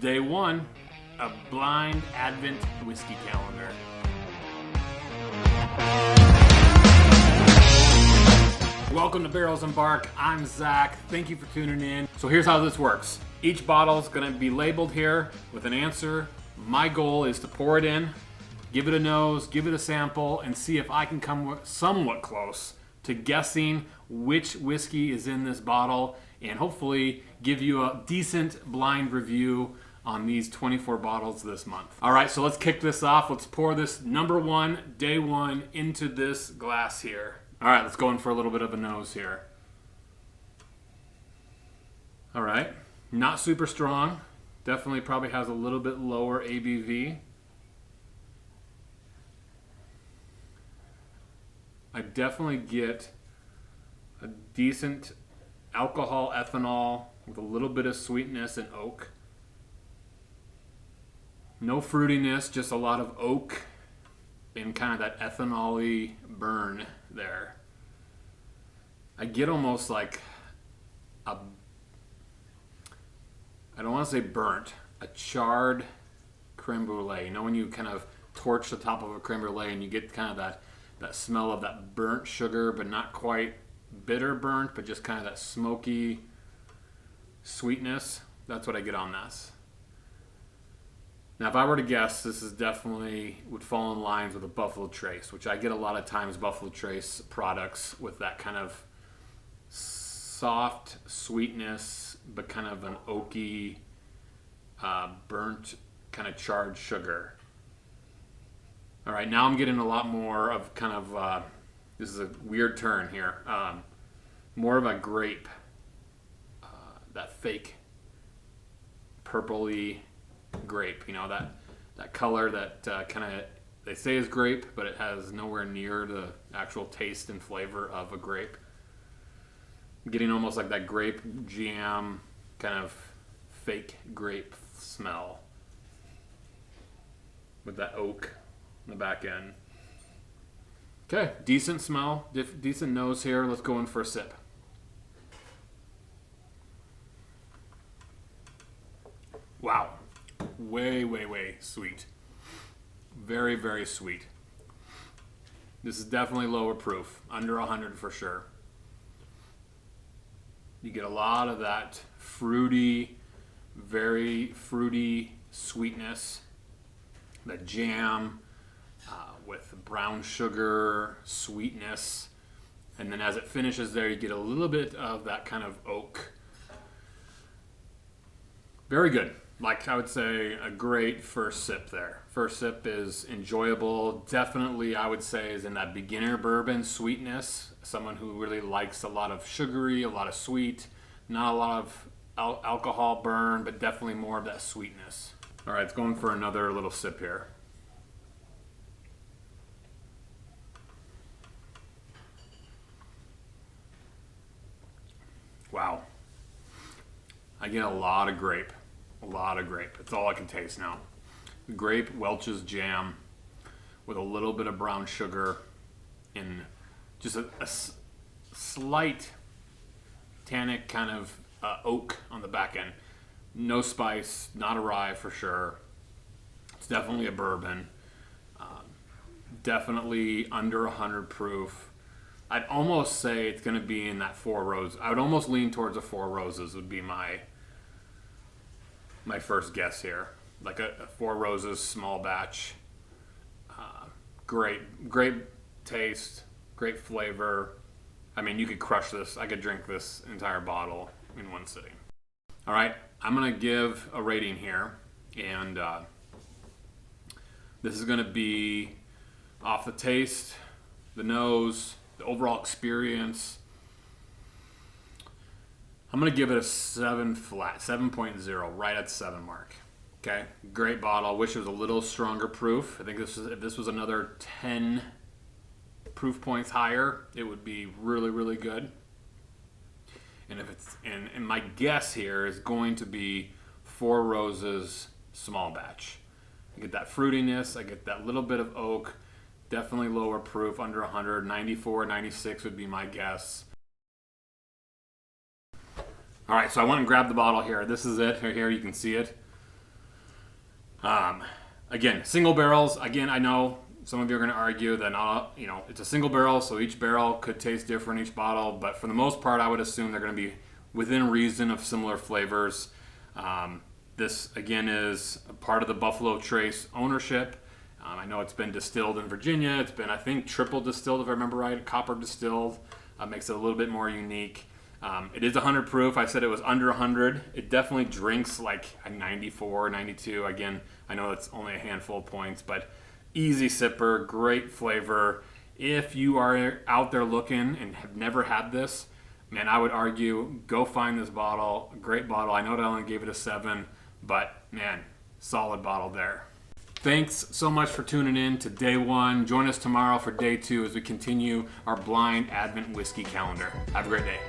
Day one, a blind Advent whiskey calendar. Welcome to Barrels and Bark. I'm Zach. Thank you for tuning in. So here's how this works. Each bottle is going to be labeled here with an answer. My goal is to pour it in, give it a nose, give it a sample, and see if I can come somewhat close to guessing which whiskey is in this bottle, and hopefully give you a decent blind review on these 24 bottles this month. All right, so let's kick this off. Let's pour this number one, day one, into this glass here. All right, let's go in for a little bit of a nose here. All right, not super strong. Definitely probably has a little bit lower ABV. I definitely get a decent alcohol ethanol with a little bit of sweetness and oak. No fruitiness, just a lot of oak and kind of that ethanol-y burn there. I get almost like a, I don't want to say burnt, a charred creme brulee. You know when you kind of torch the top of a creme brulee and you get kind of that smell of that burnt sugar, but not quite bitter burnt, but just kind of that smoky sweetness. That's what I get on this. Now, if I were to guess, this is definitely would fall in lines with a Buffalo Trace, which I get a lot of times Buffalo Trace products with that kind of soft sweetness, but kind of an oaky, burnt, kind of charred sugar. All right, now I'm getting a lot more of kind of, this is a weird turn here, more of a grape, that fake purpley grape, you know, that color that kind of they say is grape, but it has nowhere near the actual taste and flavor of a grape. I'm getting almost like that grape jam kind of fake grape smell with that oak on the back end. Okay, decent smell, decent nose here. Let's go in for a sip. Wow. Way sweet. Very, very sweet. This is definitely lower proof, under 100 for sure. You get a lot of that fruity, very fruity sweetness, the jam with brown sugar sweetness, and then as it finishes there, you get a little bit of that kind of oak. Very good. Like I would say a great first sip there. First sip is enjoyable. Definitely I would say is in that beginner bourbon sweetness. Someone who really likes a lot of sugary, a lot of sweet, not a lot of alcohol burn, but definitely more of that sweetness. All right, it's going for another little sip here. Wow. I get a lot of grape. A lot of grape. It's all I can taste now. Grape Welch's jam with a little bit of brown sugar and just a slight tannic kind of oak on the back end. No spice, not a rye for sure. It's definitely a bourbon. Definitely under 100 proof. I'd almost say it's going to be in that Four Roses. I would almost lean towards a Four Roses would be my first guess here. Like a Four Roses small batch. Great taste, great flavor. I mean, you could crush this. I could drink this entire bottle in one sitting. All right, I'm going to give a rating here. And this is going to be off the taste, the nose, the overall experience. I'm going to give it a 7 flat, 7.0, right at the 7 mark. Okay, great bottle. Wish it was a little stronger proof. I think if this was another 10 proof points higher, it would be really, really good. And if it's and my guess here is going to be Four Roses small batch. I get that fruitiness, I get that little bit of oak, definitely lower proof, under 100, 94, 96 would be my guess. All right, so I went and grabbed the bottle here. This is it. Here you can see it. Again, single barrels. Again, I know some of you are going to argue that not, it's a single barrel, so each barrel could taste different, each bottle. But for the most part, I would assume they're going to be within reason of similar flavors. This again is a part of the Buffalo Trace ownership. I know it's been distilled in Virginia. It's been, I think, triple distilled, if I remember right, copper distilled. Makes it a little bit more unique. It is 100 proof. I said it was under 100. It definitely drinks like a 94, 92. Again, I know it's only a handful of points, but easy sipper, great flavor. If you are out there looking and have never had this, man, I would argue go find this bottle. A great bottle. I know I only gave it a 7, but man, solid bottle there. Thanks so much for tuning in to day 1. Join us tomorrow for day 2 as we continue our blind Advent whiskey calendar. Have a great day.